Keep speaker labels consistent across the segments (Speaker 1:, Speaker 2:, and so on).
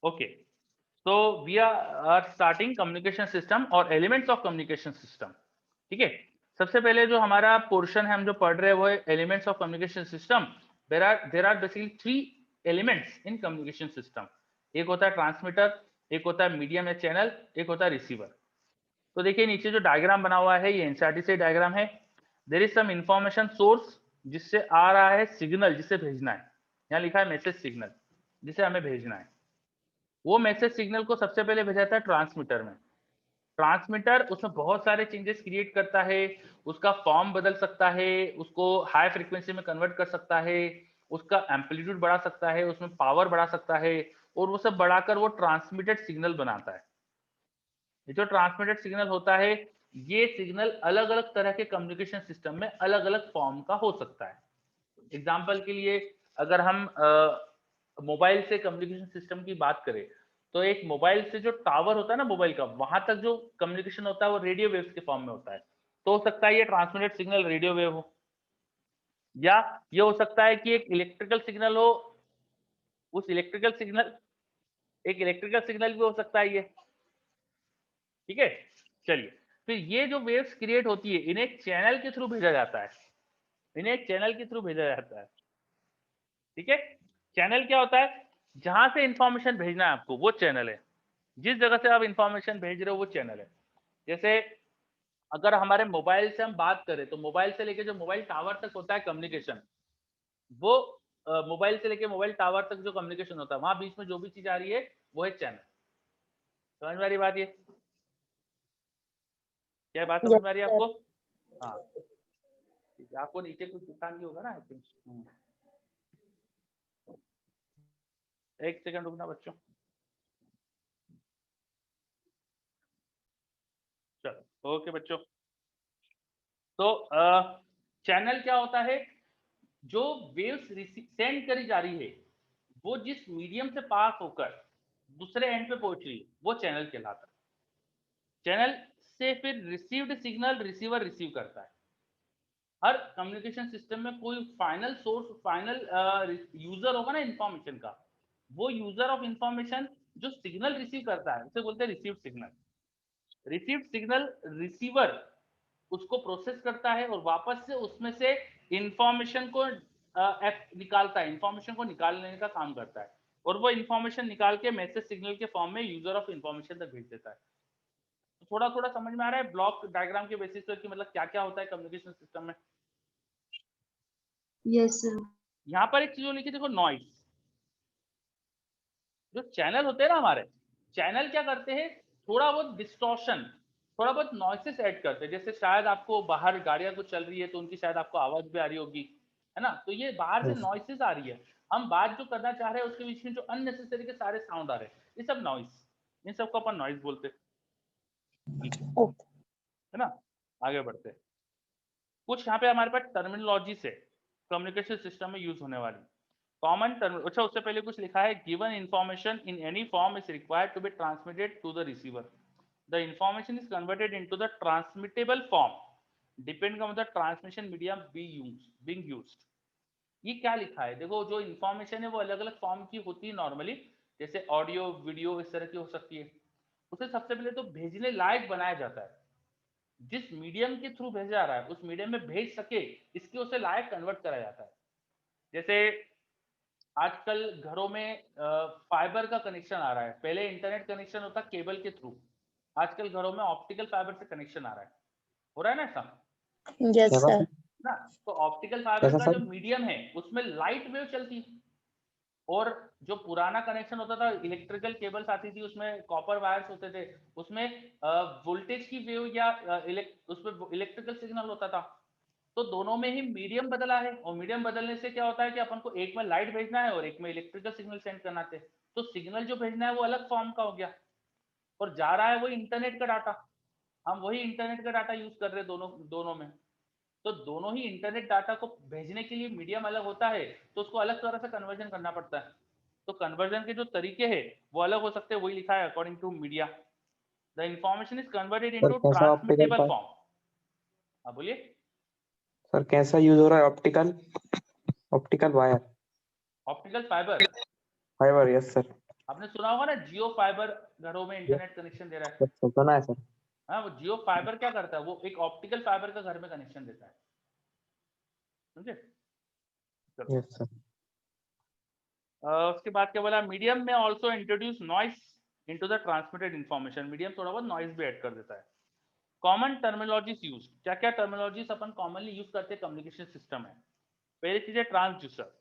Speaker 1: Okay, so we are starting communication system और elements of communication system. ठीक है, सबसे पहले जो हमारा पोर्शन है हम जो पढ़ रहे हैं वो है elements of communication system. There are basically three elements in communication system. एक होता है ट्रांसमीटर, एक होता है मीडियम या चैनल, एक होता है रिसीवर. तो देखिए नीचे जो डायग्राम बना हुआ है ये एनसीईआरटी से डायग्राम है. There is some information source जिससे आ रहा है सिग्नल जिसे भेजना है. यहाँ लिखा है मैसेज सिग्नल जिसे हमें भेजना है. वो मैसेज सिग्नल को सबसे पहले भेजा जाता है ट्रांसमीटर में. ट्रांसमीटर उसमें बहुत सारे चेंजेस क्रिएट करता है, उसका फॉर्म बदल सकता है, उसको हाई फ्रीक्वेंसी में कन्वर्ट कर सकता है, उसका एम्पलीट्यूड बढ़ा सकता है, उसमें पावर बढ़ा सकता है और वो सब बढ़ाकर वो ट्रांसमिटेड सिग्नल बनाता है. ये जो ट्रांसमिटेड सिग्नल होता है ये सिग्नल अलग अलग तरह के कम्युनिकेशन सिस्टम में अलग अलग फॉर्म का हो सकता है. एग्जाम्पल के लिए अगर हम मोबाइल से कम्युनिकेशन सिस्टम की बात करें तो एक मोबाइल से जो टावर होता है ना मोबाइल का, वहां तक जो कम्युनिकेशन होता है वो रेडियो वेव्स के फॉर्म में होता है. तो हो सकता है ये ट्रांसमिटेड सिग्नल रेडियो वेव हो, या ये हो सकता है कि एक इलेक्ट्रिकल सिग्नल हो, उस इलेक्ट्रिकल सिग्नल एक इलेक्ट्रिकल सिग्नल भी हो सकता है ये. ठीक है, चलिए फिर ये जो वेव्स क्रिएट होती है इन्हें एक चैनल के थ्रू भेजा जाता है. इन्हें एक चैनल के थ्रू भेजा जाता है. ठीक है, चैनल क्या होता है, जहां से इंफॉर्मेशन भेजना है आपको वो चैनल है. जिस जगह से आप इंफॉर्मेशन भेज रहे हो वो चैनल है. जैसे अगर हमारे मोबाइल से हम बात करें तो मोबाइल से लेके जो मोबाइल टावर तक होता है कम्युनिकेशन, वो मोबाइल से लेके मोबाइल टावर तक जो कम्युनिकेशन होता है वहां बीच में जो भी चीज आ रही है वो है चैनल. समझ में आ रही बात, ये क्या बात समझ
Speaker 2: Yes,
Speaker 1: में आ रही है
Speaker 2: sir.
Speaker 1: आपको? हाँ, आपको नीचे कुछ दिखा नहीं होगा ना आई थिंक. एक सेकंड रुकना बच्चों. चलो ओके बच्चों. तो चैनल क्या होता है, जो वेव्स सेंड करी जा रही है वो जिस मीडियम से पास होकर दूसरे एंड पे पहुंच रही है वो चैनल कहलाता है. चैनल से फिर रिसीव्ड सिग्नल रिसीवर रिसीव करता है. हर कम्युनिकेशन सिस्टम में कोई फाइनल सोर्स, फाइनल यूजर होगा ना इंफॉर्मेशन का, वो यूजर ऑफ इंफॉर्मेशन जो सिग्नल रिसीव करता है उसे बोलते हैं received signal. Received signal receiver उसको प्रोसेस करता है और वापस से उसमें से इंफॉर्मेशन को निकालता है, इंफॉर्मेशन को निकालने का काम करता है और वो इंफॉर्मेशन निकाल के मैसेज सिग्नल के फॉर्म में यूजर ऑफ इंफॉर्मेशन तक भेज देता है. तो थोड़ा थोड़ा समझ में आ रहा है ब्लॉक डायग्राम के बेसिस पर कि मतलब क्या क्या होता है कम्युनिकेशन सिस्टम में.
Speaker 2: Yes, sir.
Speaker 1: यहाँ पर एक चीज लिखी देखो, नॉइस. जो चैनल होते हैं ना हमारे, चैनल क्या करते हैं, थोड़ा बहुत डिस्टॉर्शन, थोड़ा बहुत नॉइसेस ऐड करते हैं. जैसे शायद आपको बाहर गाड़ियां कुछ चल रही है तो उनकी शायद आपको आवाज भी आ रही होगी, है ना, तो ये बाहर से नॉइसेस आ रही है. हम बात जो करना चाह रहे हैं उसके बीच में जो अननेसेसरी के सारे साउंड आ रहे हैं ये सब नॉइस, इन सबको अपन नॉइस बोलते हैं.
Speaker 2: Okay.
Speaker 1: है ना, आगे बढ़ते हैं. कुछ यहाँ पे हमारे पास टर्मिनोलॉजी से कम्युनिकेशन सिस्टम में यूज होने वाली कॉमन टर्म. अच्छा, उससे पहले कुछ लिखा है, given information in any form is required to be transmitted to the receiver. The information is converted into the transmittable form depending on the transmission medium being used. ये क्या लिखा है, देखो जो इंफॉर्मेशन है वो अलग अलग फॉर्म की होती है नॉर्मली, जैसे ऑडियो वीडियो इस तरह की हो सकती है. उसे सबसे पहले तो भेजने लायक बनाया जाता है. जिस मीडियम के थ्रू भेजा जा रहा है उस मीडियम में भेज सके इसके उसे लायक कन्वर्ट करा जाता है. जैसे आजकल घरों में फाइबर का कनेक्शन आ रहा है, पहले इंटरनेट कनेक्शन होता केबल के थ्रू, आजकल घरों में ऑप्टिकल फाइबर से कनेक्शन आ रहा है. हो रहा है ना ऐसा
Speaker 2: Yes, sir.
Speaker 1: ना. तो ऑप्टिकल फाइबर का जो मीडियम है उसमें लाइट वेव चलती है, और जो पुराना कनेक्शन होता था इलेक्ट्रिकल केबल्स आती थी उसमें कॉपर वायर्स होते थे, उसमें वोल्टेज की वेव या उसमें इलेक्ट्रिकल सिग्नल होता था. तो दोनों में ही मीडियम बदला है और मीडियम बदलने से क्या होता है कि अपन को एक में लाइट भेजना है और एक में इलेक्ट्रिकल सिग्नल सेंड करना थे. तो सिग्नल जो भेजना है वो अलग फॉर्म का हो गया और जा रहा है वो इंटरनेट का डाटा. हम वही इंटरनेट का डाटा यूज कर रहे हैं दोनों दोनों में. तो दोनों ही इंटरनेट डाटा को भेजने के लिए मीडियम अलग होता है तो उसको अलग तरह से कन्वर्जन करना पड़ता है. तो कन्वर्जन के जो तरीके हैं वो अलग हो सकते हैं, वही लिखा है according to media the information is converted into transmittable form. हाँ बोलिए
Speaker 3: सर, कैसा यूज हो रहा है optical wire,
Speaker 1: optical fibre.
Speaker 3: Fibre? Yes sir.
Speaker 1: आपने सुना होगा ना, जियो फाइबर घरों में इंटरनेट कनेक्शन दे रहा है।
Speaker 3: सर सुना है सर।
Speaker 1: हाँ, वो जियो फाइबर क्या करता है, वो एक ऑप्टिकल फाइबर का घर में कनेक्शन देता है, समझे? चलो,
Speaker 3: यस सर।
Speaker 1: उसके बाद क्या बोला, मीडियम में also introduce noise into the transmitted information. Medium थोड़ा बहुत नॉइस भी ऐड कर देता है। कॉमन टर्मिनोलॉजीज यूज, क्या क्या टर्मिनोलॉजीज अपन कॉमनली यूज करते हैं कम्युनिकेशन सिस्टम में? पहली चीज है ट्रांसड्यूसर।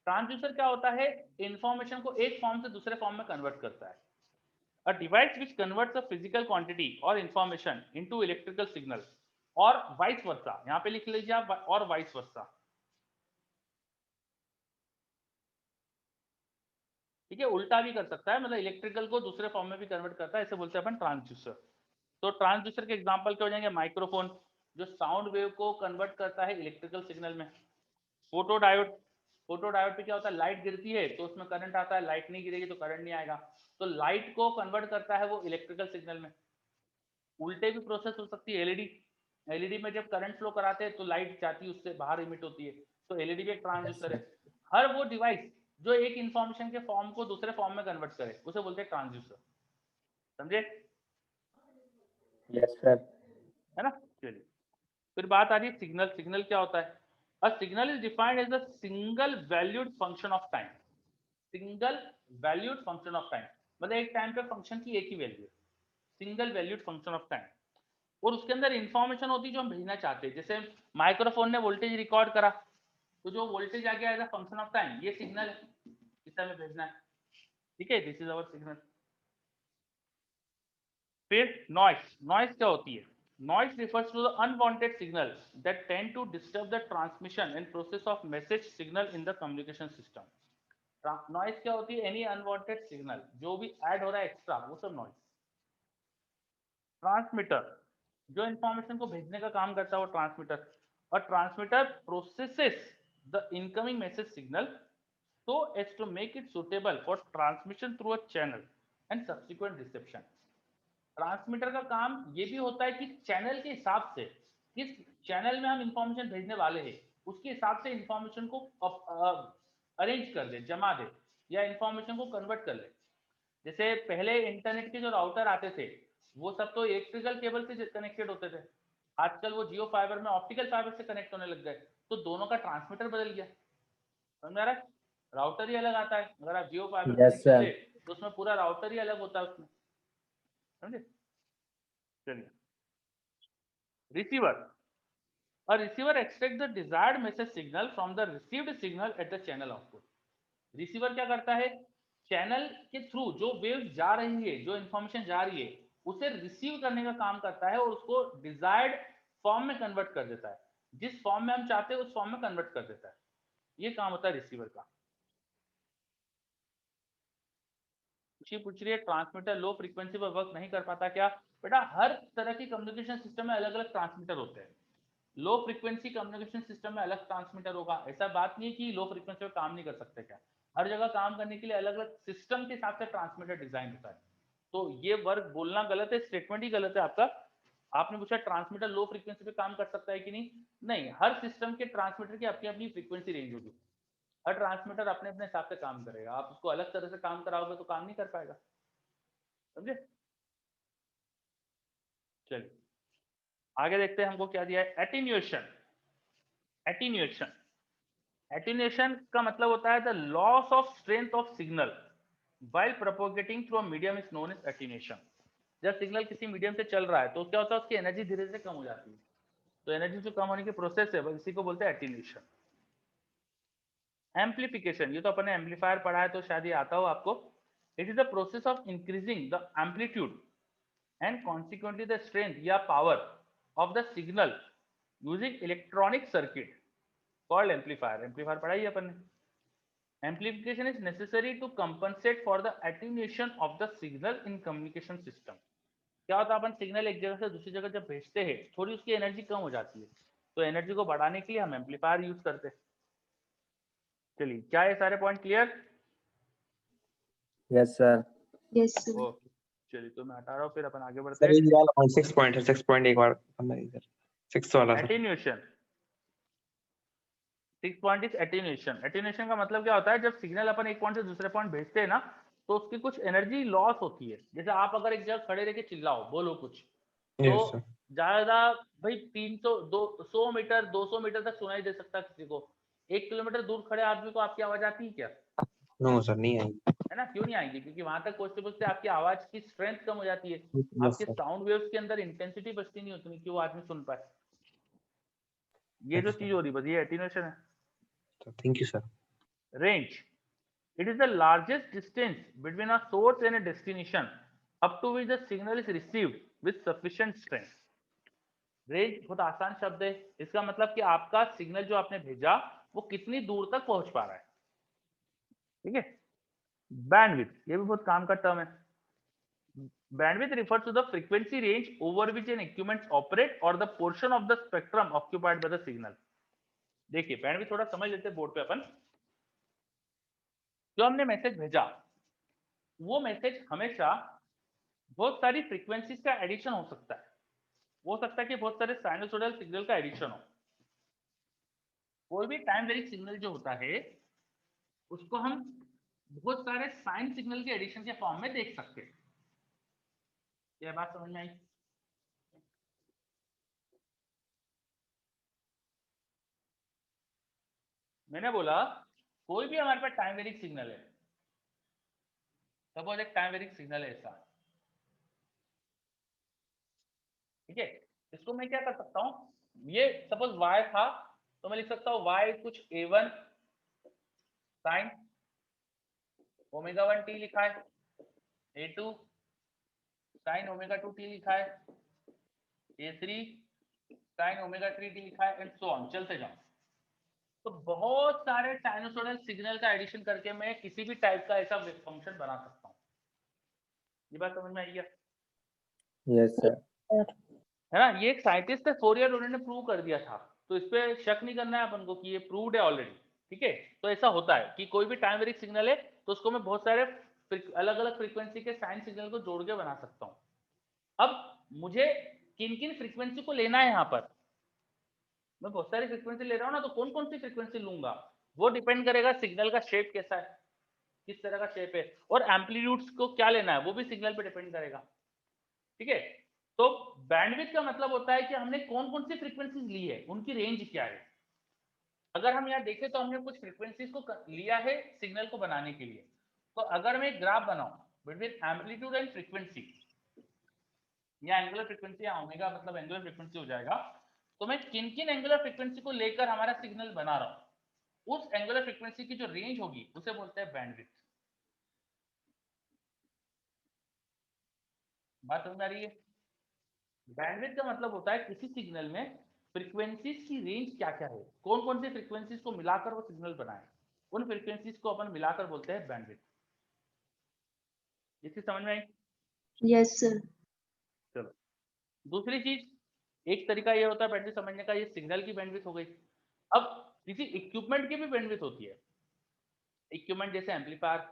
Speaker 1: ट्रांसड्यूसर क्या होता है, इंफॉर्मेशन को एक फॉर्म से दूसरे फॉर्म में कन्वर्ट करता है। A device which converts a physical quantity or information into electrical signal or vice versa, यहाँ पे लिख लीजिए आप, और vice versa, ठीक है? उल्टा भी कर सकता है, मतलब इलेक्ट्रिकल को दूसरे फॉर्म में भी कन्वर्ट करता है, इसे बोलते हैं अपन ट्रांसड्यूसर। तो ट्रांसड्यूसर के एग्जांपल क्या हो जाएंगे, माइक्रोफोन जो साउंड वेव को कन्वर्ट करता है इलेक्ट्रिकल सिग्नल में। फोटो डायोड, फोटो डायोड पे क्या होता है, लाइट गिरती है तो उसमें करंट आता है, लाइट नहीं गिरेगी तो करंट नहीं आएगा, तो लाइट को कन्वर्ट करता है वो इलेक्ट्रिकल सिग्नल में। उल्टे भी प्रोसेस हो सकती है, एलईडी, एलईडी में जब करंट फ्लो कराते हैं तो लाइट जाती है, उससे बाहर इमिट होती है, तो एलईडी भी एक ट्रांसड्यूसर है। हर वो डिवाइस जो एक इंफॉर्मेशन के फॉर्म को दूसरे फॉर्म में कन्वर्ट करे उसे बोलते हैं ट्रांसड्यूसर, समझे?
Speaker 3: Yes sir.
Speaker 1: है ना? चलिए, फिर बात आ रही है सिग्नल। सिग्नल क्या होता है? A signal is defined as a single valued function of time. Single valued function of time मतलब एक टाइम पे फंक्शन की एक ही वैल्यू है, single valued function of time. और उसके अंदर इंफॉर्मेशन होती है जो हम भेजना चाहते हैं। जैसे माइक्रोफोन ने वोल्टेज रिकॉर्ड करा, तो जो वोल्टेज आ गया as a function of time, ये सिग्नल है, इसे हमें भेजना है, ठीक है? This is our signal. फिर नॉइस, नॉइस क्या होती है? Noise refers to the unwanted signal that tend to disturb the transmission and process of message signal in the communication system. Noise क्या होती है? एनी अनवांटेड सिग्नल जो भी add हो रहा है एक्स्ट्रा, वो सब नॉइस। ट्रांसमीटर जो इंफॉर्मेशन को भेजने का काम करता है वो ट्रांसमीटर। और transmitter processes the incoming message signal so as to make it suitable for transmission through a channel and subsequent reception। Transmitter का काम ये भी होता है कि चैनल के हिसाब से, किस चैनल में हम इंफॉर्मेशन भेजने वाले हैं उसके हिसाब से इंफॉर्मेशन को अरेंज कर दे, जमा दे, या इंफॉर्मेशन को कन्वर्ट कर ले। जैसे पहले इंटरनेट के जो राउटर आते थे वो सब तो इलेक्ट्रिकल केबल से कनेक्टेड होते थे, आजकल वो जियो फाइबर में ऑप्टिकल फाइबर से कनेक्ट होने लग गए, तो दोनों का ट्रांसमीटर बदल गया, समझ आ रहा है? राउटर ही अलग आता है, अगर आप जियो फाइबर
Speaker 3: यस
Speaker 1: कनेक्ट कर
Speaker 3: सर।
Speaker 1: ले तो उसमें पूरा राउटर ही अलग होता है उसमें, समझे? चलिए, receiver. A receiver extracts the desired message signal from the received signal at the channel output। Receiver क्या करता है? चैनल के थ्रू जो वेव जा रही है, जो इंफॉर्मेशन जा रही है, उसे रिसीव करने का काम करता है और उसको डिजायर्ड फॉर्म में कन्वर्ट कर देता है। जिस फॉर्म में हम चाहते हैं उस फॉर्म में कन्वर्ट कर देता है। ये काम होता है रिसीवर का। पूछ रही है ट्रांसमीटर लो फ्रीक्वेंसी पर वर्क नहीं कर पाता क्या? बेटा, हर तरह की कम्युनिकेशन सिस्टम में अलग अलग ट्रांसमीटर होते हैं। लो फ्रीक्वेंसी कम्युनिकेशन सिस्टम में अलग ट्रांसमीटर होगा, ऐसा बात नहीं है कि लो फ्रीक्वेंसी पे काम नहीं कर सकते क्या, हर जगह काम करने के लिए अलग अलग सिस्टम के हिसाब से ट्रांसमीटर डिजाइन होता है। तो ये वर्क बोलना गलत है, स्टेटमेंट ही गलत है आपका। आपने पूछा ट्रांसमीटर लो फ्रीक्वेंसी पे काम कर सकता है कि नहीं, नहीं, हर सिस्टम के ट्रांसमीटर की अपनी अपनी फ्रीक्वेंसी रेंज होगी, हर ट्रांसमीटर अपने अपने हिसाब से काम करेगा, आप उसको अलग तरह से काम कराओगे तो काम नहीं कर पाएगा, समझे? चलिए आगे देखते हैं, हमको क्या दिया है, एटीन्यूएशन। एटीन्यूएशन, एटीन्यूएशन का मतलब होता है the loss of strength of signal while propagating through a medium is known as attenuation. जब सिग्नल किसी मीडियम से चल रहा है तो क्या होता है, उसकी एनर्जी धीरे धीरे कम हो जाती है, तो एनर्जी जो कम होने की प्रोसेस है इसी को बोलते हैं एटीन्यूएशन। एम्पलीफिकेशन, ये तो अपने एम्पलीफायर पढ़ा है तो शायद ये आता हो आपको। It is the process of increasing the amplitude and consequently the strength या power of the signal using electronic circuit called amplifier। amplifier पढ़ा ही अपन ने। amplification is necessary to compensate for the attenuation of the signal in communication system। क्या होता है, अपन signal एक जगह से दूसरी जगह जब भेजते हैं थोड़ी उसकी एनर्जी कम हो जाती है, तो एनर्जी को बढ़ाने के लिए हम एम्पलीफायर यूज करते हैं। चलिए, क्या ये सारे point clear?
Speaker 3: Yes sir.
Speaker 2: Yes, sir.
Speaker 1: Okay, चलिए तो मैं हटा रहा हूँ, फिर अपन आगे बढ़ते
Speaker 3: सर
Speaker 1: हैं।
Speaker 3: ये वाला 6 पॉइंट है, 6 पॉइंट एक बार करना इधर, 6 वाला sir.
Speaker 1: Attenuation, 6 point is attenuation. Attenuation का मतलब क्या होता है, जब सिग्नल अपन एक पॉइंट से दूसरे पॉइंट भेजते हैं ना, तो उसकी कुछ एनर्जी लॉस होती है। जैसे आप अगर एक जगह खड़े रह के चिल्लाओ, बोलो कुछ,
Speaker 3: Yes,
Speaker 1: तो
Speaker 3: sir.
Speaker 1: ज्यादा भाई 300 मीटर 200 मीटर तक सुनाई दे सकता है किसी को। 1 किलोमीटर दूर खड़े आदमी को आपकी आवाज आती है क्या?
Speaker 3: No, sir. नहीं आई.
Speaker 1: है ना, क्यों नहीं आएगी? क्योंकि वहां तक पहुंचते पहुंचते आपकी आवाज की स्ट्रेंथ कम हो जाती है,
Speaker 3: Yes,
Speaker 1: आपके
Speaker 3: sir.
Speaker 1: साउंड वेव्स के अंदर इंटेंसिटी बचती नहीं उतनी कि वो आदमी सुन पाए। ये जो
Speaker 3: Yes, sir.
Speaker 1: चीज हो रही बस ये एटीन्यूएशन है।
Speaker 3: So, thank you, sir.
Speaker 1: Range. It is the largest distance between a source and a destination up to which the signal is received with sufficient strength. Range बहुत आसान शब्द है, इसका मतलब कि आपका सिग्नल जो आपने भेजा वो कितनी दूर तक पहुंच पा रहा है। ठीक है। बैंडविड्थ, ये भी बहुत काम का टर्म है। Bandwidth refers to the frequency range over which an equipment operate or the portion of the spectrum occupied by the signal. देखिए बैंडविड्थ थोड़ा समझ लेते हैं बोर्ड पे अपन। जो हमने मैसेज भेजा वो मैसेज हमेशा बहुत सारी फ्रीक्वेंसीज का एडिशन हो सकता है। हो सकता है कि बहुत सारे साइनसोइडल सिग्नल का एडिशन हो। कोई भी टाइम वेरिंग सिग्नल जो होता है उसको हम बहुत सारे साइन सिग्नल के एडिशन के फॉर्म में देख सकते हैं। यह बात समझ में आई? मैंने बोला कोई भी हमारे पास टाइम वेरिंग सिग्नल है, सपोज एक टाइम वेरिंग सिग्नल है ऐसा, ठीक है। इसको मैं क्या कर सकता हूं, ये सपोज y था तो मैं लिख सकता हूं y कुछ a1 साइन ओमेगा 1 t लिखा है, a2 साइन ओमेगा 2 t लिखा है, a3 साइन ओमेगा 3 t लिखा है, एंड सो ऑन, चलते जाओ। तो बहुत सारे साइनसोइडल सिग्नल का एडिशन करके मैं किसी भी टाइप का ऐसा फंक्शन बना सकता हूँ। ये बात समझ में आई क्या?
Speaker 3: Yes, sir.
Speaker 1: है ना, ये एक साइंटिस्ट है फोरियर, उन्होंने प्रूव कर दिया था, तो इस पे शक नहीं करना है अपन को कि ये प्रूव्ड है ऑलरेडी। ठीक है, तो ऐसा होता है कि कोई भी टाइम वेरिंग सिग्नल है तो उसको मैं बहुत सारे अलग अलग फ्रीक्वेंसी के साइन सिग्नल को जोड़ के बना सकता हूँ। अब मुझे किन किन फ्रीक्वेंसी को लेना है, यहाँ पर मैं बहुत सारी फ्रीक्वेंसी ले रहा हूँ ना, तो कौन कौन सी फ्रीक्वेंसी लूंगा वो डिपेंड करेगा सिग्नल का शेप कैसा है, किस तरह का शेप है, और एम्पलीट्यूड्स को क्या लेना है वो भी सिग्नल पे डिपेंड करेगा। ठीक है, तो बैंडविड्थ का मतलब होता है कि हमने कौन कौन सी फ्रीक्वेंसीज ली है, उनकी रेंज क्या है। अगर हम यहाँ देखें तो हमने कुछ फ्रीक्वेंसीज को लिया है सिग्नल को बनाने के लिए। तो अगर मैं एक ग्राफ बनाऊं बिटवीन एम्पलीट्यूड एंड फ्रीक्वेंसी, या एंगुलर फ्रीक्वेंसी या ओमेगा मतलब एंगुलर फ्रीक्वेंसी हो जाएगा, तो मैं किन किन एंगुलर फ्रीक्वेंसी को लेकर हमारा सिग्नल बना रहा हूं, उस एंगुलर फ्रीक्वेंसी की जो रेंज होगी उसे बोलते हैं बैंडविड्थ। बात समझ आ रही है? बैंडविड्थ का मतलब होता है किसी सिग्नल में फ्रीक्वेंसीज की रेंज क्या क्या है, कौन कौन सी फ्रीक्वेंसीज को मिलाकर वो सिग्नल बनाए, उन फ्रीक्वेंसीज को अपन मिलाकर बोलते हैं बैंडविड्थ। इसकी समझ में आई?
Speaker 2: Yes, sir.
Speaker 1: चलो, दूसरी चीज, एक तरीका ये होता है बैंडविड्थ समझने का, ये सिग्नल की बैंडविड्थ हो गई। अब किसी इक्विपमेंट की भी बैंडविड्थ होती है। इक्विपमेंट जैसे एम्पलीफायर,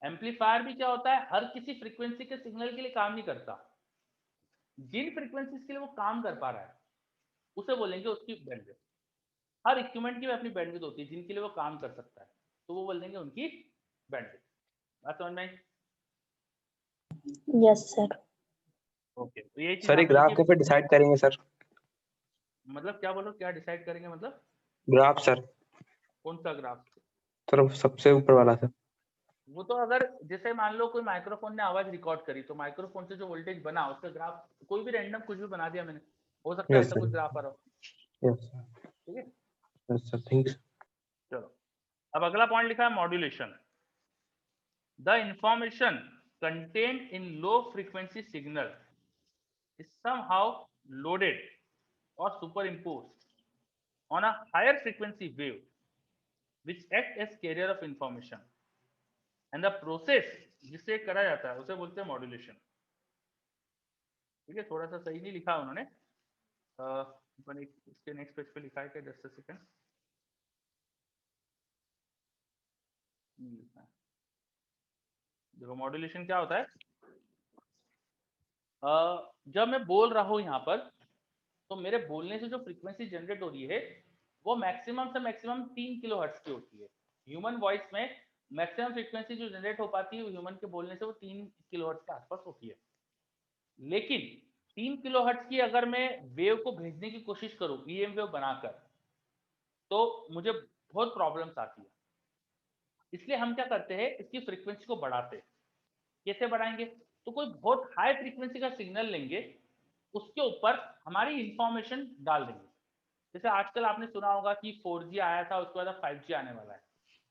Speaker 1: एम्पलीफायर भी क्या होता है, हर किसी फ्रीक्वेंसी के सिग्नल के लिए काम नहीं करता। जिन फ्रीक्वेंसीज के लिए वो काम कर पा रहा है उसे बोलेंगे उसकी बैंडविड्थ। हर इक्विपमेंट की भी अपनी बैंडविड्थ होती है जिनके लिए वो काम कर सकता है, तो वो बोल देंगे उनकी बैंडविड्थ। बात समझ में आई?
Speaker 2: Yes, sir.
Speaker 1: ओके, तो ये चीज
Speaker 3: सर ये
Speaker 1: समझ
Speaker 3: ग्राफ
Speaker 1: की।
Speaker 3: को फिर डिसाइड करेंगे सर?
Speaker 1: मतलब क्या बोलो, क्या डिसाइड करेंगे मतलब?
Speaker 3: Graph sir?
Speaker 1: कौन सा ग्राफ?
Speaker 3: सर सबसे ऊपर वाला सर।
Speaker 1: वो तो अगर जैसे मान लो कोई माइक्रोफोन ने आवाज रिकॉर्ड करी तो माइक्रोफोन से जो वोल्टेज बना उसका ग्राफ, कोई भी रैंडम कुछ भी बना दिया मैंने, हो सकता है
Speaker 3: यस
Speaker 1: ऐसा
Speaker 3: सर,
Speaker 1: कुछ ग्राफ आ रहा हो।
Speaker 3: यस सर,
Speaker 1: ठीक है,
Speaker 3: यस सर, थैंक यू।
Speaker 1: चलो अब अगला पॉइंट लिखा है modulation. The information contained in low frequency signal is somehow loaded or superimposed on a higher frequency wave which act as carrier of information, and the process जिससे करा जाता है उसे बोलते हैं मॉड्यूलेशन। ठीक है, थोड़ा सा सही नहीं लिखा उन्होंने, अपन एक इसके नेक्स्ट पेज पे लिखा है क्या, जस्ट अ सेकंड। देखो मॉड्यूलेशन क्या होता है, जब मैं बोल रहा हूं यहाँ पर तो मेरे बोलने से जो फ्रीक्वेंसी जनरेट हो रही है वो मैक्सिमम से मैक्सिमम 3 किलोहर्ट्ज की होती है। ह्यूमन वॉइस में मैक्सिमम फ्रीक्वेंसी जो जनरेट हो पाती है ह्यूमन के बोलने से वो 3 किलोहर्ट्ज के आसपास होती है। लेकिन 3 किलोहर्ट्ज की अगर मैं वेव को भेजने की कोशिश करूं ईएम वेव बनाकर, तो मुझे बहुत प्रॉब्लम्स आती है। इसलिए हम क्या करते हैं, इसकी फ्रीक्वेंसी को बढ़ाते हैं। कैसे बढ़ाएंगे? तो कोई बहुत हाई फ्रीक्वेंसी का सिग्नल लेंगे, उसके ऊपर हमारी इंफॉर्मेशन डाल देंगे। जैसे आजकल आपने सुना होगा कि 4G आया था, उसके बाद 5G आने वाला है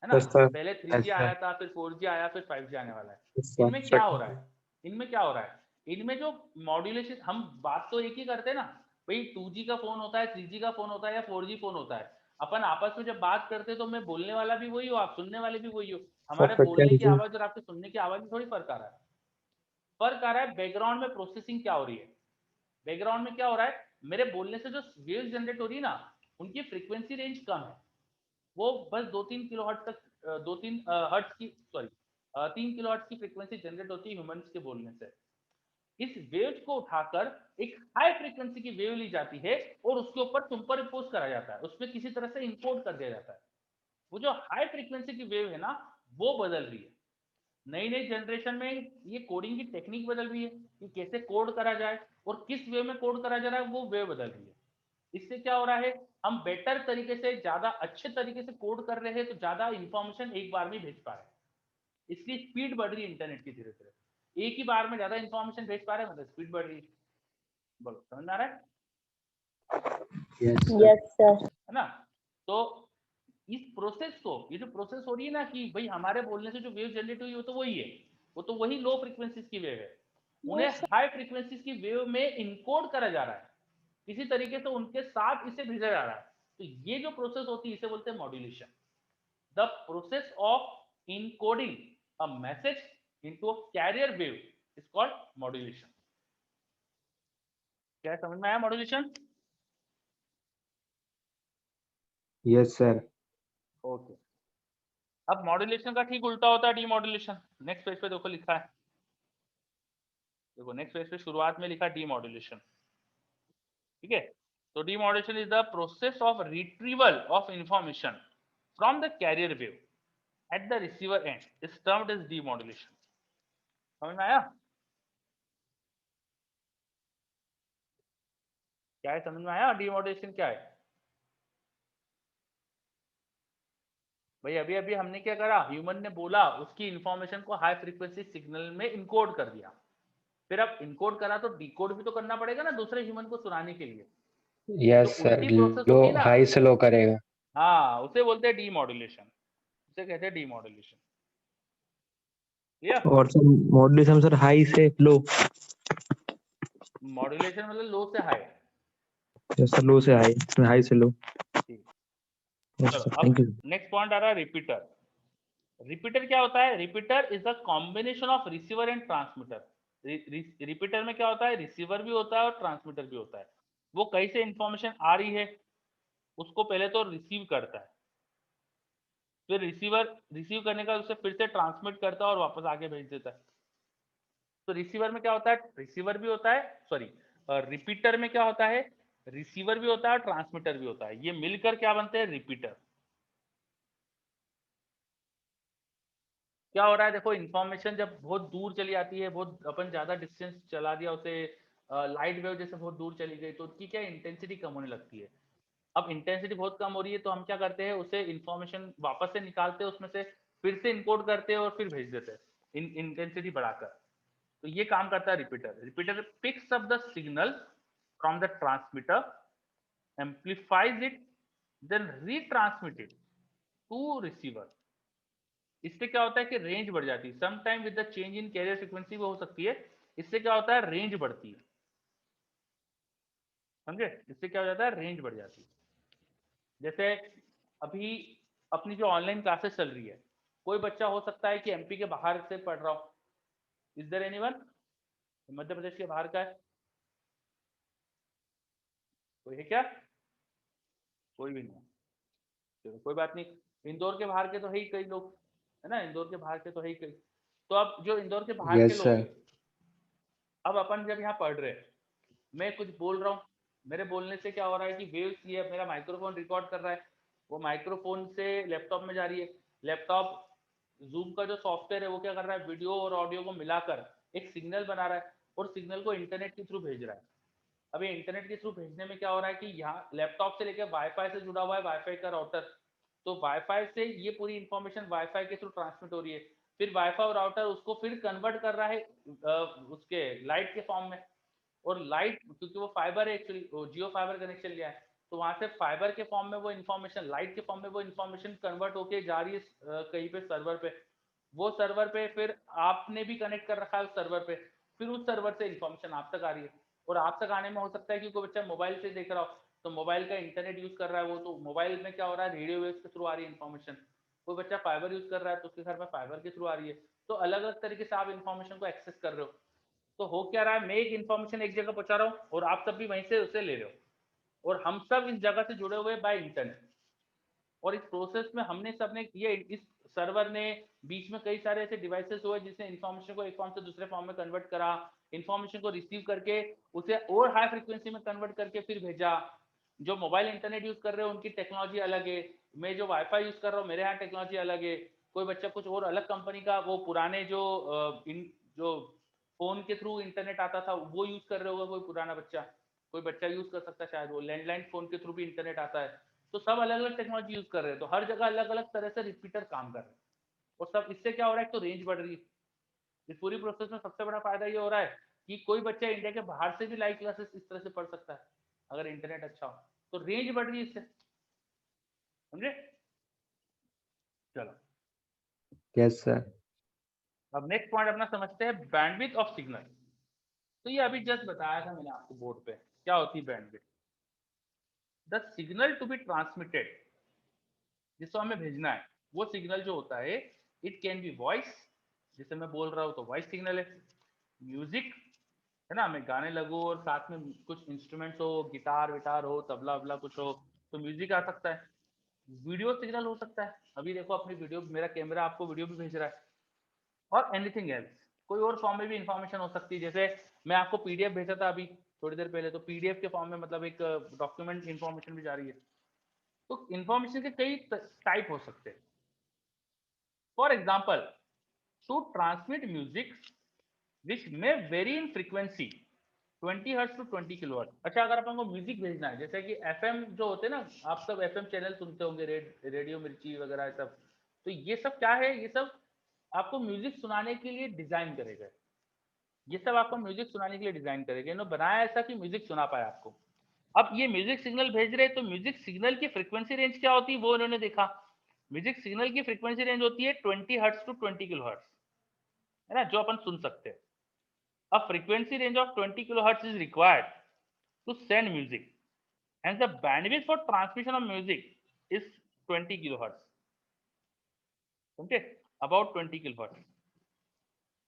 Speaker 1: ना?
Speaker 3: Yes, sir.
Speaker 1: पहले
Speaker 3: Yes,
Speaker 1: 3G
Speaker 3: sir.
Speaker 1: आया था, फिर 4G आया, फिर 5G आने वाला है।
Speaker 3: Yes, sir.
Speaker 1: इनमें क्या हो रहा है? इनमें क्या हो रहा है? इनमें जो मॉड्यूलेशन, हम बात तो एक ही करते हैं ना भाई, 2G का फोन होता है, 3G का फोन होता है या 4G फोन होता है। अपन आपस में जब बात करते हैं तो मैं बोलने वाला भी वही हो, आप सुनने वाले भी वही हो। हमारे
Speaker 3: Sir,
Speaker 1: बोलने की
Speaker 3: frequency.
Speaker 1: आवाज और आपके सुनने की आवाज में थोड़ी फर्क आ रहा है। फर्क आ रहा है बैकग्राउंड में प्रोसेसिंग क्या हो रही है। बैकग्राउंड में क्या हो रहा है, मेरे बोलने से जो वेव्स जनरेट हो रही है ना, उनकी फ्रीक्वेंसी रेंज कम है। वो बस 2-3 किलोहर्ट्ज तक, 2-3 हर्ट्ज की, सॉरी 3 किलोहर्ट्ज की फ्रीक्वेंसी जनरेट होती है ह्यूमंस के बोलने से। इस वेव्स को उठाकर एक हाई फ्रीक्वेंसी की वेव ली जाती है और उसके ऊपर सुपर इम्पोज करा जाता है, उसमें किसी तरह से इनकोड कर दिया जाता है। वो जो हाई फ्रीक्वेंसी की वेव है ना, वो बदल रही है। नई नई जनरेशन में ये कोडिंग की टेक्निक बदल रही है कि कैसे कोड करा जाए और किस वे में कोड करा जा रहा है, वो वे बदल रही है। इससे क्या हो रहा है, हम बेटर तरीके से, ज्यादा अच्छे तरीके से कोड कर रहे हैं, तो ज्यादा इंफॉर्मेशन एक बार में भेज पा रहे हैं। इसकी स्पीड बढ़ रही है इंटरनेट की धीरे धीरे। एक ही बार में ज्यादा इंफॉर्मेशन भेज पा रहे हैं, मतलब स्पीड बढ़ रही है। बोलो, समझ में आ रहा है?
Speaker 3: Yes, sir.
Speaker 2: Yes, sir.
Speaker 1: है ना? तो इस प्रोसेस को, ये जो प्रोसेस हो रही है ना कि भाई हमारे बोलने से जो वेव जनरेट हुई वो तो वही है, वो तो वही लो फ्रीक्वेंसीज की वेव है। उन्हें हाई फ्रीक्वेंसीज की वेव में इनकोड करा जा रहा है, किसी तरीके से उनके साथ इसे भेजा जा रहा है। तो ये जो प्रोसेस होती है इसे बोलते हैं modulation. The process of encoding a message into a carrier wave is called modulation. क्या समझ में आया मॉड्यूलेशन?
Speaker 3: Yes, sir.
Speaker 1: ओके। अब मॉड्यूलेशन का ठीक उल्टा होता है डीमॉड्यूलेशन। नेक्स्ट पेज पे देखो लिखा है, देखो नेक्स्ट पेज पे शुरुआत में लिखा डीमॉड्यूलेशन। ठीक है, तो demodulation is the process of retrieval of information from the carrier wave at the receiver end is termed as demodulation. समझ में आया? क्या है, समझ में आया डीमॉड्यूलेशन क्या है? भाई अभी अभी हमने क्या करा, ह्यूमन ने बोला, उसकी इंफॉर्मेशन को हाई फ्रीक्वेंसी सिग्नल में इनकोड कर दिया। फिर अब इनकोड करा तो डिकोड भी तो करना पड़ेगा ना दूसरे ह्यूमन को सुनाने के लिए। तो
Speaker 3: Yes, sir.
Speaker 1: उल्टी प्रोसेस
Speaker 3: लो
Speaker 1: होगी ना।
Speaker 3: हाई से लो करेगा.
Speaker 1: हाँ, उसे बोलते हैं डीमॉड्यूलेशन, उसे कहते हैं डीमॉड्यूलेशन। क्लियर?
Speaker 3: और सर मॉड्यूलेशन सर हाई से लो.
Speaker 1: मॉड्यूलेशन मतलब लो से हाई।
Speaker 3: Yes, sir. लो से हाई, हाई से लो.
Speaker 1: ठीक,
Speaker 3: Yes,
Speaker 1: चलो
Speaker 3: sir.
Speaker 1: अब
Speaker 3: Thank you.
Speaker 1: नेक्स्ट पॉइंट आ रहा है रिपीटर। रिपीटर क्या होता है? Repeater is the combination of receiver and transmitter. Repeater में क्या होता है, रिसीवर भी होता है और ट्रांसमीटर भी होता है। वो कहीं से इंफॉर्मेशन आ रही है, उसको पहले तो रिसीव करता है, फिर रिसीवर रिसीव करने का उसे फिर से ट्रांसमिट करता है और वापस आगे भेज देता है। तो रिसीवर में क्या होता है, रिसीवर भी होता है, सॉरी रिपीटर में क्या होता है, रिसीवर भी होता है और ट्रांसमीटर भी होता है। ये मिलकर क्या बनते हैं, रिपीटर। क्या हो रहा है, देखो इंफॉर्मेशन जब बहुत दूर चली आती है, बहुत अपन ज्यादा डिस्टेंस चला दिया उसे, लाइट वेव जैसे बहुत दूर चली गई, तो उसकी क्या इंटेंसिटी कम होने लगती है। अब इंटेंसिटी बहुत कम हो रही है तो हम क्या करते हैं, उसे इंफॉर्मेशन वापस से निकालते हैं, उसमें से फिर से इनकोड करते हैं और फिर भेज देते हैं इंटेंसिटी बढ़ाकर। तो ये काम करता है repeater. Repeater picks up the signal from the transmitter, amplifies it, then retransmit it to receiver. इससे क्या होता है कि रेंज बढ़ जाती है। Some time with the change in carrier frequency वो हो सकती है। इससे क्या होता है, रेंज बढ़ती है। समझे? इससे क्या हो जाता है, रेंज बढ़ जाती है। जैसे अभी अपनी जो ऑनलाइन क्लासेस चल रही है, कोई बच्चा हो सकता है कि एमपी के बाहर से पढ़ रहा हो। Is there anyone Madhya Pradesh के बाहर का है? कोई है क्या? कोई भी नहीं है। चलो कोई बात नहीं, इंदौर के बाहर के तो है ही कई लोग, है ना, इंदौर के बाहर के तो है ही कई। तो अब जो इंदौर के बाहर के
Speaker 3: Yes,
Speaker 1: लोग
Speaker 3: sir.
Speaker 1: हैं, अब अपन जब यहाँ पढ़ रहे हैं, मैं कुछ बोल रहा हूँ, मेरे बोलने से क्या हो रहा है कि वेव्स, ये मेरा माइक्रोफोन रिकॉर्ड कर रहा है, वो माइक्रोफोन से लैपटॉप में जा रही है, लैपटॉप जूम का जो सॉफ्टवेयर है वो क्या कर रहा है, वीडियो और ऑडियो को मिलाकर एक सिग्नल बना रहा है और सिग्नल को इंटरनेट के थ्रू भेज रहा है। अब ये इंटरनेट के थ्रू भेजने में क्या हो रहा है कि यहाँ लैपटॉप से लेकर वाईफाई से जुड़ा हुआ है, वाईफाई का राउटर, तो वाईफाई से ये पूरी इंफॉर्मेशन वाईफाई के थ्रू ट्रांसमिट हो रही है, फिर वाईफाई और राउटर उसको फिर कन्वर्ट कर रहा है उसके लाइट के फॉर्म में, और लाइट क्योंकि वो फाइबर है एक्चुअली, जियो फाइबर कनेक्शन लिया है, तो वहां से फाइबर के फॉर्म में वो इन्फॉर्मेशन, लाइट के फॉर्म में वो इन्फॉर्मेशन कन्वर्ट होके जा रही है कहीं पे सर्वर पे, वो सर्वर पे फिर आपने भी कनेक्ट कर रखा है उस सर्वर पे, फिर उस सर्वर से इन्फॉर्मेशन आप तक आ रही है, और आप तक आने में हो सकता है कि कोई बच्चा मोबाइल से देख रहा हो तो मोबाइल का इंटरनेट यूज कर रहा है, वो तो मोबाइल में क्या हो रहा है, रेडियो वेव्स के थ्रू आ रही है इन्फॉर्मेशन, कोई बच्चा फाइबर यूज कर रहा है तो उसके घर में फाइबर के थ्रू आ रही है, तो अलग अलग तरीके से आप इन्फॉर्मेशन को एक्सेस कर रहे हो। तो हो क्या रहा है, मैं एक इन्फॉर्मेशन एक जगह पहुंचा रहा हूँ और आप सब भी वहीं से उसे ले रहे हो, और हम सब इस जगह से जुड़े हुए बाय इंटरनेट, और इस प्रोसेस में हमने सबने ये इस सर्वर ने बीच में कई सारे ऐसे डिवाइसेस हुए जिसने इन्फॉर्मेशन को एक फॉर्म से दूसरे फॉर्म में कन्वर्ट करा, इन्फॉर्मेशन को रिसीव करके उसे और हाई फ्रीक्वेंसी में कन्वर्ट करके फिर भेजा। जो मोबाइल इंटरनेट यूज कर रहे हो उनकी टेक्नोलॉजी अलग है, मैं जो वाईफाई यूज कर रहा हूँ मेरे यहाँ टेक्नोलॉजी अलग है, कोई बच्चा कुछ और अलग कंपनी का वो पुराने जो फोन के थ्रू इंटरनेट आता था वो यूज कर रहे होगा, कोई बच्चा यूज कर सकता है, शायद वो लैंडलाइन फोन के थ्रू भी इंटरनेट आता है, तो सब अलग अलग टेक्नोलॉजी यूज कर रहे हैं, तो हर जगह अलग अलग तरह से रिपीटर काम कर रहे हैं, और सब इससे क्या हो रहा है, तो रेंज बढ़ रही है। इस पूरी प्रोसेस में सबसे बड़ा फायदा ये हो रहा है कि कोई बच्चा इंडिया के बाहर से भी लाइव क्लासेस इस तरह से पढ़ सकता है अगर इंटरनेट अच्छा हो, तो रेंज बढ़ रही है इससे, समझे? चलो
Speaker 3: यस सर।
Speaker 1: अब नेक्स्ट पॉइंट अपना समझते हैं, बैंडविड्थ ऑफ सिग्नल। तो ये अभी जस्ट बताया था मैंने आपको बोर्ड पे क्या होती है bandwidth. The signal to be transmitted, जिसको हमें भेजना है, वो सिग्नल जो होता है, इट कैन बी वॉइस, जिसे मैं बोल रहा हूँ तो वॉइस सिग्नल है, म्यूजिक है ना, मैं गाने लगूँ और साथ में कुछ इंस्ट्रूमेंट्स हो, गिटार विटार हो, तबला वबला कुछ हो तो म्यूजिक आ सकता है, वीडियो सिग्नल हो सकता है, अभी देखो अपनी वीडियो, मेरा कैमरा आपको वीडियो भी भेज रहा है, और एनीथिंग एल्स, कोई और फॉर्म में भी इंफॉर्मेशन हो सकती है, जैसे मैं आपको पीडीएफ भेजा था अभी थोड़ी देर पहले, तो पीडीएफ के फॉर्म में मतलब एक डॉक्यूमेंट इंफॉर्मेशन भी जा रही है, तो इंफॉर्मेशन के कई टाइप हो सकते हैं। For example, to transmit music which may vary in frequency 20 hertz to 20 kilohertz. अच्छा, अगर अपन को म्यूजिक भेजना है, जैसे कि एफएम जो होते हैं ना, आप सब एफएम चैनल सुनते होंगे, रेडियो मिर्ची वगैरह सब, तो ये सब क्या है, ये सब आपको म्यूजिक सुनाने के लिए डिजाइन करे गए, ये सब आपको म्यूजिक सुनाने के लिए डिजाइन करे गए, इन्होंने बनाया ऐसा कि म्यूजिक सुना पाए आपको। अब ये म्यूजिक सिग्नल भेज रहे हैं तो म्यूजिक सिग्नल की फ्रीक्वेंसी रेंज क्या होती है वो इन्होंने देखा, म्यूजिक सिग्नल की फ्रीक्वेंसी रेंज होती है 20 हर्ट्ज टू 20 किलो हर्ट्ज, है ना, जो अपन सुन सकते हैं। अब frequency range of 20 kilo hertz is required to send music, and the bandwidth for transmission of music is 20 kilo hertz, समझे, अबाउट 20 किलो हर्ट्ज।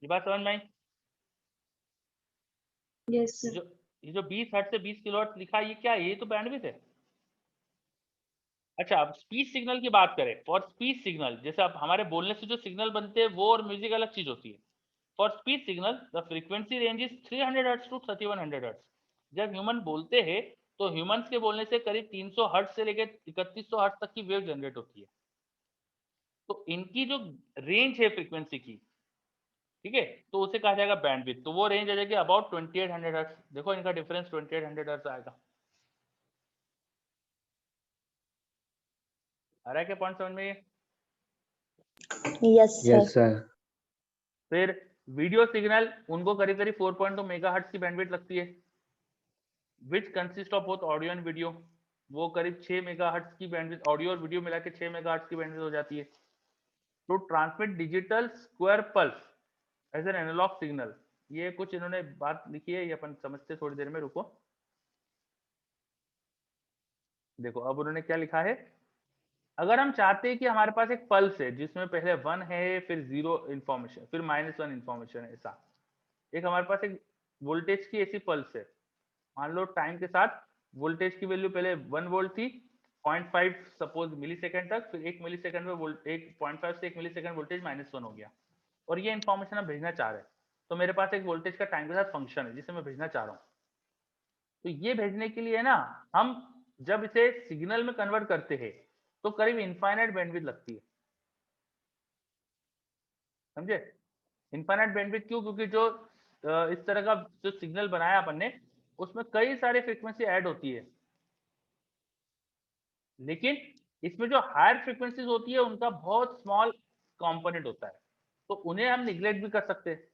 Speaker 1: ये बात समझ में आई?
Speaker 2: यस
Speaker 1: ये
Speaker 2: सर।
Speaker 1: जो ये जो 20 हर्ट्ज से 20 किलो हर्ट्ज लिखा है, ये क्या है, ये तो बैंडविड्थ है। अच्छा, अब स्पीच सिग्नल की बात करें, फॉर स्पीच सिग्नल, जैसे अब हमारे बोलने से जो सिग्नल बनते हैं वो और म्यूजिक अलग चीज होती है। For speech signal the frequency range is 300 hertz to 3100 hertz. जब ह्यूमन बोलते हैं तो ह्यूमंस के बोलने से करीब 300 हर्ट्ज से लेकर 3100 हर्ट्ज तक की वेव जनरेट होती है, तो इनकी जो रेंज है फ्रीक्वेंसी की, ठीक है, तो उसे कहा जाएगा बैंडविड्थ, तो वो रेंज आ जाएगी अबाउट 2800 हर्ट्ज। देखो इनका डिफरेंस 2800 हर्ट्ज आएगा। आ रहा है क्या पॉइंट समझ में ये?
Speaker 2: Yes
Speaker 3: yes
Speaker 2: sir.
Speaker 3: सर।
Speaker 1: फिर वीडियो सिग्नल, उनको करीब करीब 4.2 मेगाहर्ट्ज की बैंडविड्थ लगती है, which consist of both audio and video, वो करीब 6 मेगाहर्ट्ज की बैंडविड्थ, ऑडियो और वीडियो मिला के 6 मेगाहर्ट्ज की बैंडविड्थ हो जाती है। To transmit digital square pulse as an analogue signal, ये कुछ इन्होंने बात लिखी है, ये अपन समझते थोड़ी देर में, रुको। देखो अब उन्होंने क्या लिखा है, अगर हम चाहते हैं कि हमारे पास एक पल्स है जिसमें पहले 1 है, फिर 0 इंफॉर्मेशन, फिर -1 इंफॉर्मेशन है, ऐसा एक हमारे पास एक वोल्टेज की ऐसी पल्स है, मान लो टाइम के साथ वोल्टेज की वैल्यू पहले 1 वोल्ट थी 0.5 सपोज मिली सेकेंड तक, फिर 1 मिली सेकेंड में 1.5 से 1 मिली सेकेंड वोल्टेज -1 हो गया, और ये इन्फॉर्मेशन हम भेजना चाह रहे हैं, तो मेरे पास एक वोल्टेज का टाइम के साथ फंक्शन है जिसे मैं भेजना चाह रहा हूँ। तो ये भेजने के लिए ना, हम जब इसे सिग्नल में कन्वर्ट करते हैं तो करीब इनफाइनाइट बैंडविड्थ लगती है, समझे? इनफाइनाइट बैंडविड्थ क्यों? क्योंकि जो इस तरह का जो सिग्नल बनाया अपन ने, उसमें कई सारी फ्रीक्वेंसी ऐड होती है, लेकिन इसमें जो हायर फ्रीक्वेंसीज होती है उनका बहुत स्मॉल कंपोनेंट होता है, तो उन्हें हम निग्लेक्ट भी कर सकते हैं।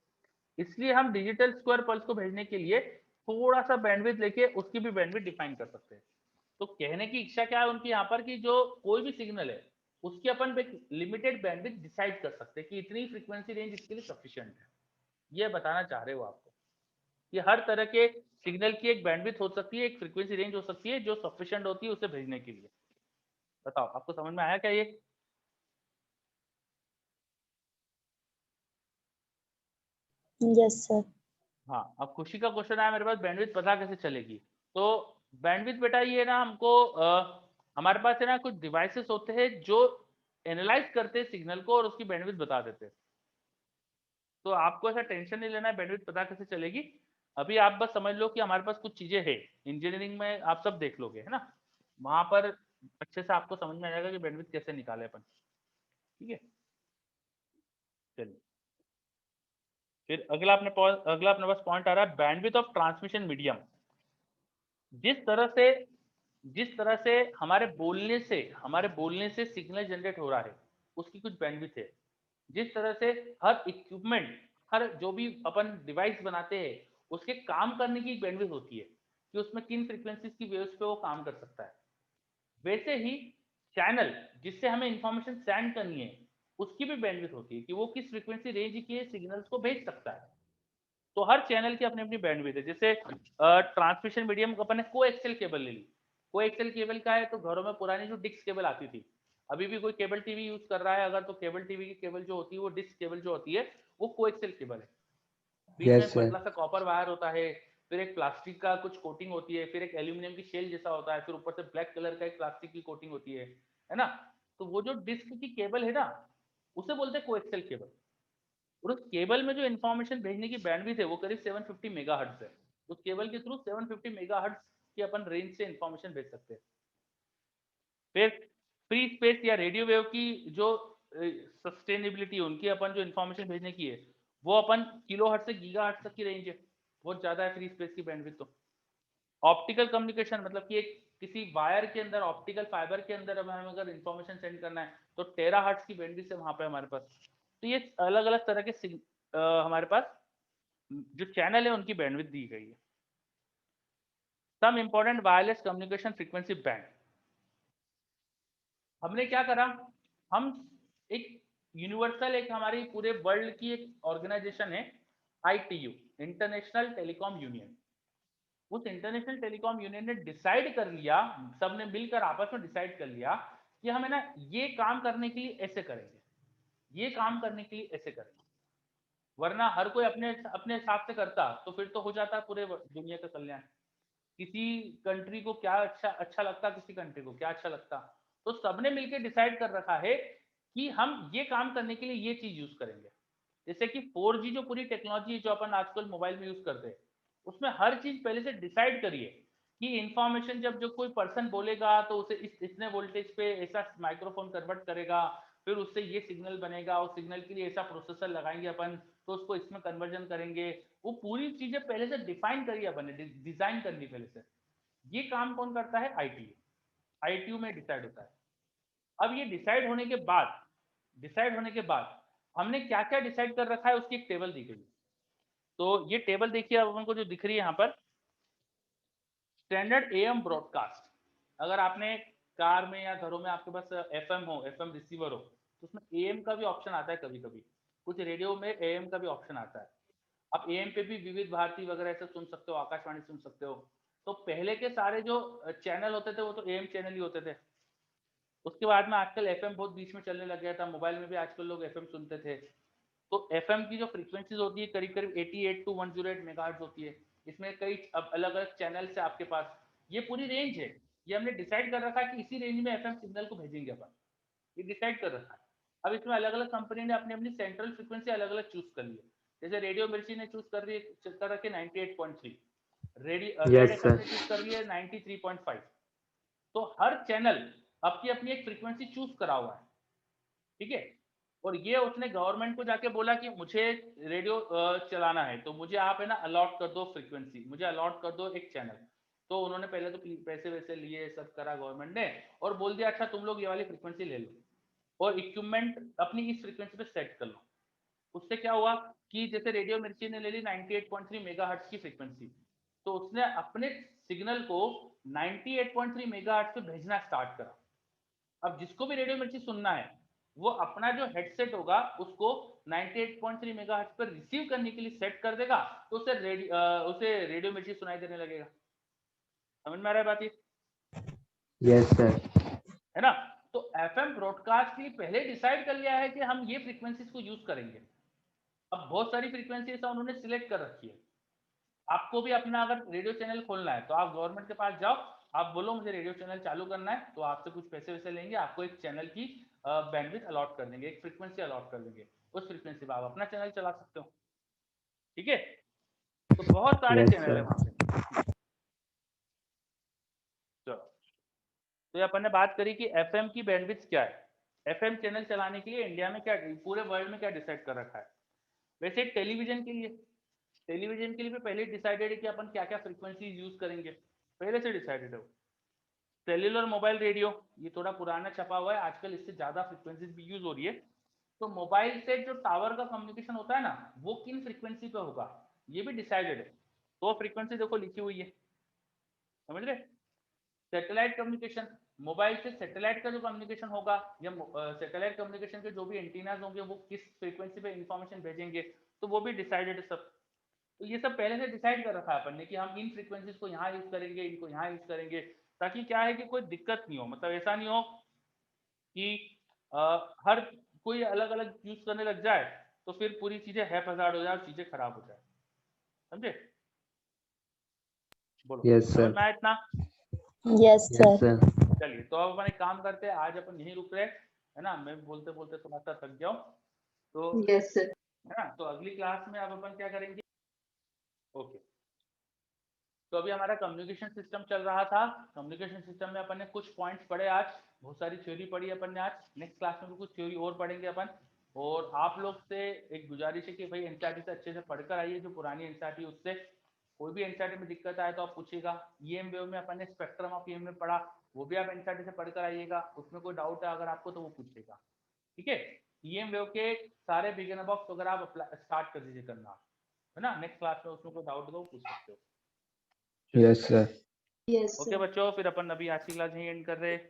Speaker 1: इसलिए हम डिजिटल स्क्वायर पल्स को भेजने के लिए थोड़ा सा बैंडविड्थ लेके उसकी भी बैंडविड्थ डिफाइन कर सकते हैं। तो कहने की इच्छा क्या है उनकी यहाँ पर कि जो कोई भी सिग्नल है उसकी अपन एक लिमिटेड बैंडविड्थ डिसाइड कर सकते हैं कि इतनी फ्रीक्वेंसी रेंज इसके लिए सफिशिएंट है। ये बताना चाह रहे हो आपको कि हर तरह के सिग्नल की एक बैंडविड्थ हो सकती है, एक फ्रीक्वेंसी रेंज हो सकती है जो सफिशिएंट होती है उसे भेजने के लिए। बताओ आपको समझ में आया क्या ये?
Speaker 2: Yes sir.
Speaker 1: हाँ, अब खुशी का क्वेश्चन आया मेरे पास, बैंडविड्थ पता कैसे चलेगी? तो बैंडविड्थ बेटा ये ना हमको हमारे पास है ना कुछ डिवाइसेस होते हैं जो एनालाइज करते हैं सिग्नल को और उसकी बैंडविड्थ बता देते हैं। तो आपको ऐसा टेंशन नहीं लेना है बैंडविड्थ पता कैसे चलेगी। अभी आप बस समझ लो कि हमारे पास कुछ चीजें हैं, इंजीनियरिंग में आप सब देख लोगे है ना, वहां पर अच्छे से आपको समझ में आ जाएगा कि बैंडविड्थ कैसे निकाले अपन। ठीक है, चलिए फिर अगला अपने पास पॉइंट आ रहा है बैंडविड्थ ऑफ ट्रांसमिशन मीडियम। जिस तरह से हमारे बोलने से सिग्नल जनरेट हो रहा है उसकी कुछ बैंडविड्थ है। जिस तरह से हर इक्विपमेंट, हर जो भी अपन डिवाइस बनाते हैं उसके काम करने की एक बैंडविड्थ होती है कि उसमें किन फ्रीक्वेंसीज की वेव्स पे वो काम कर सकता है। वैसे ही चैनल जिससे हमें इंफॉर्मेशन सेंड करनी है उसकी भी बैंडविड्थ होती है कि वो किस फ्रीक्वेंसी रेंज के सिग्नल्स को भेज सकता है। तो हर चैनल की अपनी अपनी बैंडविड्थ है। जैसे ट्रांसमिशन मीडियम अपन ने कोएक्सियल केबल ले ली। कोएक्सियल केबल का है तो घरों में पुरानी जो डिस्क केबल आती थी, अभी भी कोई केबल टीवी यूज कर रहा है अगर, तो केबल टीवी की केबल जो होती है वो डिस्क केबल जो होती है वो कोएक्सियल केबल है। बीच में
Speaker 4: यस
Speaker 1: एक
Speaker 4: सर।
Speaker 1: पतला सा कॉपर वायर होता है, फिर एक प्लास्टिक का कुछ कोटिंग होती है, फिर एक एल्यूमिनियम की शेल जैसा होता है, फिर ऊपर से ब्लैक कलर का एक प्लास्टिक की कोटिंग होती है ना। तो वो जो डिस्क की केबल है ना उसे बोलते हैं कोएक्सियल केबल। और उस केबल में जो इन्फॉर्मेशन भेजने की बैंडविड्थ है वो करीब 750 मेगाहर्ट्ज है। उस केबल के थ्रू 750 मेगाहर्ट्ज की अपन रेंज से इन्फॉर्मेशन भेज सकते हैं। फिर फ्री स्पेस या रेडियो वेव की जो सस्टेनेबिलिटी उनकी अपन जो इन्फॉर्मेशन भेजने की है वो अपन किलोहर्ट्ज से गीगाहर्ट्ज तक की रेंज है, बहुत ज्यादा है फ्री स्पेस की बैंडविड्थ। तो ऑप्टिकल कम्युनिकेशन मतलब कि एक किसी वायर के अंदर, ऑप्टिकल फाइबर के अंदर हमें अगर इन्फॉर्मेशन सेंड करना है तो टेराहर्ट्ज की बैंडविड्थ है वहां पे हमारे पास। तो ये अलग अलग तरह के हमारे पास जो चैनल है उनकी बैंडविड्थ दी गई है। Some important wireless communication frequency band. हमने क्या करा, हम एक यूनिवर्सल, एक हमारी पूरे वर्ल्ड की एक ऑर्गेनाइजेशन है ITU, इंटरनेशनल टेलीकॉम यूनियन। उस इंटरनेशनल टेलीकॉम यूनियन ने डिसाइड कर लिया, सबने मिलकर आपस में डिसाइड कर लिया कि हमें ना ये काम करने के लिए ऐसे करेंगे, ये काम करने के लिए ऐसे करेंगे। वरना हर कोई अपने अपने हिसाब से करता तो फिर तो हो जाता पूरे दुनिया का कल्याण। किसी कंट्री को क्या अच्छा अच्छा लगता, किसी कंट्री को क्या अच्छा लगता, तो सबने मिलकर डिसाइड कर रखा है कि हम ये काम करने के लिए ये चीज यूज करेंगे। जैसे कि 4G जो पूरी टेक्नोलॉजी जो अपन आजकल मोबाइल में यूज करते हैं उसमें हर चीज पहले से डिसाइड करिए कि इंफॉर्मेशन जब जो कोई पर्सन बोलेगा तो उसे इतने वोल्टेज पे ऐसा माइक्रोफोन कन्वर्ट करेगा, फिर उससे ये सिग्नल बनेगा, उस सिग्नल के लिए ऐसा प्रोसेसर लगाएंगे अपन, तो उसको इसमें कन्वर्जन करेंगे। वो पूरी चीजें पहले से डिफाइन करिए अपन ने, डिजाइन करनी पहले से। ये काम कौन करता है? ITU में डिसाइड होता है। अब ये डिसाइड होने के बाद हमने क्या क्या डिसाइड कर रखा है उसकी एक टेबल दी गई है। तो ये टेबल देखिए अब अपन को जो दिख रही है यहाँ पर, स्टैंडर्ड AM ब्रॉडकास्ट। अगर आपने कार में या घरों में आपके पास FM रिसीवर हो तो उसमें AM का भी ऑप्शन आता है, कभी कभी कुछ रेडियो में AM का भी ऑप्शन आता है। आप AM पे भी विविध भारती वगैरह ऐसे सुन सकते हो, आकाशवाणी सुन सकते हो। तो पहले के सारे जो चैनल होते थे वो तो AM चैनल ही होते थे। उसके बाद में आजकल FM बहुत बीच में चलने लग गया था, मोबाइल में भी आजकल लोग FM सुनते थे। तो FM की जो फ्रीक्वेंसीज होती है करीब करीब 88 to 108 मेगाहर्ट्ज होती है। इसमें कई अलग अलग चैनल्स है आपके पास, ये पूरी रेंज है। ये हमने डिसाइड कर रखा है कि इसी रेंज में FM सिग्नल को भेजेंगे अपन, ये डिसाइड कर रखा है। अब इसमें अलग अलग कंपनी ने अपनी अपनी सेंट्रल फ्रीक्वेंसी अलग अलग चूज कर ली है। जैसे रेडियो मिर्ची ने चूज कर रखी है 98.3, रेड
Speaker 4: यस
Speaker 1: FM
Speaker 4: सर।
Speaker 1: ने चूज कर लिया है 93.5। तो हर चैनल अपनी अपनी एक फ्रीक्वेंसी चूज करा हुआ है, ठीक है। और ये उसने गवर्नमेंट को जाके बोला कि मुझे रेडियो चलाना है, तो मुझे आप है ना अलॉट कर दो फ्रीक्वेंसी, मुझे अलॉट कर दो एक चैनल। तो उन्होंने पहले तो पैसे वैसे लिए, सब करा गवर्नमेंट ने, और बोल दिया अच्छा तुम लोग ये वाली फ्रीक्वेंसी ले लो और इक्विपमेंट अपनी इस फ्रीक्वेंसी पे सेट कर लो। उससे क्या हुआ कि जैसे रेडियो मिर्ची ने ले ली 98.3 मेगाहर्ट्ज की फ्रीक्वेंसी, तो उसने अपने सिग्नल को 98.3 मेगाहर्ट्ज पे भेजना स्टार्ट करा। अब जिसको भी रेडियो मिर्ची सुनना है वो अपना जो हेडसेट होगा उसको 98.3 मेगाहर्ट्ज पर रिसीव करने के लिए सेट कर देगा, तो उसे रेडियो मिर्ची सुनाई देने लगेगा। समझ में आ रहा है बात ये?
Speaker 4: Yes sir.
Speaker 1: है ना? तो एफएम ब्रॉडकास्ट के लिए पहले डिसाइड कर लिया है कि हम ये फ्रीक्वेंसीज को यूज करेंगे। अब बहुत सारी फ्रीक्वेंसीज उन्होंने सिलेक्ट कर रखी है। आपको भी अपना अगर रेडियो चैनल खोलना है तो आप गवर्नमेंट के पास जाओ, आप बोलो मुझे रेडियो चैनल चालू करना है, तो आपसे कुछ पैसे वैसे लेंगे, आपको एक चैनल की बैंडविड्थ अलॉट कर देंगे, एक फ्रीक्वेंसी अलॉट कर देंगे, उस फ्रीक्वेंसी पे आप अपना चैनल चला सकते हो। ठीक है? तो बहुत सारे
Speaker 4: Yes,
Speaker 1: चैनल है
Speaker 4: sir.
Speaker 1: वहां पे। चलो, तो ये अपन ने बात करी कि एफएम की बैंडविड्थ क्या है। एफएम चैनल चलाने के लिए इंडिया में क्या, पूरे वर्ल्ड में क्या डिसाइड कर रखा है। वैसे टेलीविजन के लिए भी पहले डिसाइडेड है कि अपन क्या क्या फ्रीक्वेंसी यूज करेंगे, पहले से डिसाइडेड है। सेल्युलर मोबाइल रेडियो ये थोड़ा पुराना छपा हुआ है, आजकल इससे ज्यादा फ्रीक्वेंसीज भी यूज हो रही है। तो मोबाइल से जो टावर का कम्युनिकेशन होता है ना, वो किन फ्रीक्वेंसी पे होगा ये भी डिसाइडेड है। तो फ्रीक्वेंसी देखो लिखी हुई है, समझ रहे? सैटेलाइट कम्युनिकेशन, मोबाइल से सैटेलाइट का जो कम्युनिकेशन होगा या सैटेलाइट कम्युनिकेशन के जो भी एंटीनाज होंगे वो किस फ्रीक्वेंसी पे इंफॉर्मेशन भेजेंगे, तो वो भी डिसाइडेड है सब। तो ये सब पहले से डिसाइड कर रखा है अपन ने कि हम इन फ्रीक्वेंसीज को यहाँ यूज करेंगे, इनको यहाँ यूज करेंगे, ताकि क्या है कि कोई दिक्कत नहीं हो। मतलब ऐसा नहीं हो कि हर कोई अलग अलग यूज करने लग जाए तो फिर पूरी चीजें हैफाजार्ड हो जाए और चीजें खराब हो जाए। समझे? बोलो
Speaker 4: Yes,
Speaker 1: समझ
Speaker 4: sir.
Speaker 1: में आया इतना?
Speaker 2: Yes,
Speaker 4: Yes,
Speaker 2: sir.
Speaker 4: sir.
Speaker 1: चलिए, तो अब अपन एक काम करते हैं, आज अपन यहीं रुक रहे है ना, मैं बोलते बोलते थोड़ा सा थक गया हूँ। तो
Speaker 5: यस सर।
Speaker 1: है ना, तो अगली क्लास में अब अपन क्या करेंगे। ओके, तो अभी हमारा कम्युनिकेशन सिस्टम चल रहा था। कम्युनिकेशन सिस्टम में अपन ने कुछ पॉइंट्स पढ़े आज, बहुत सारी थ्योरी पढ़ी अपन ने आज। नेक्स्ट क्लास में भी कुछ थ्योरी और पढ़ेंगे अपन। और आप लोग से एक गुजारिश है कि भाई एनसीईआरटी से अच्छे से पढ़कर आइए, जो पुरानी एनसीईआरटी उससे। कोई भी एनसीईआरटी में दिक्कत आए तो आप पूछिएगा। ईएम वेव में अपन ने स्पेक्ट्रम ऑफ ईएम में पढ़ा, वो भी आप एनसीईआरटी से पढ़कर आइएगा, उसमें कोई डाउट है अगर आपको तो वो पूछिएगा। ठीक है? ईएम वेव के सारे बिगिनर बॉक्स अगर आप स्टार्ट कर दीजिए करना, है ना। नेक्स्ट क्लास में उसमें कोई डाउट हो पूछ सकते हो।
Speaker 4: Yes, sir.
Speaker 5: यस
Speaker 1: ओके बच्चों, फिर अपन अभी आज की क्लास यहीं एंड कर रहे हैं।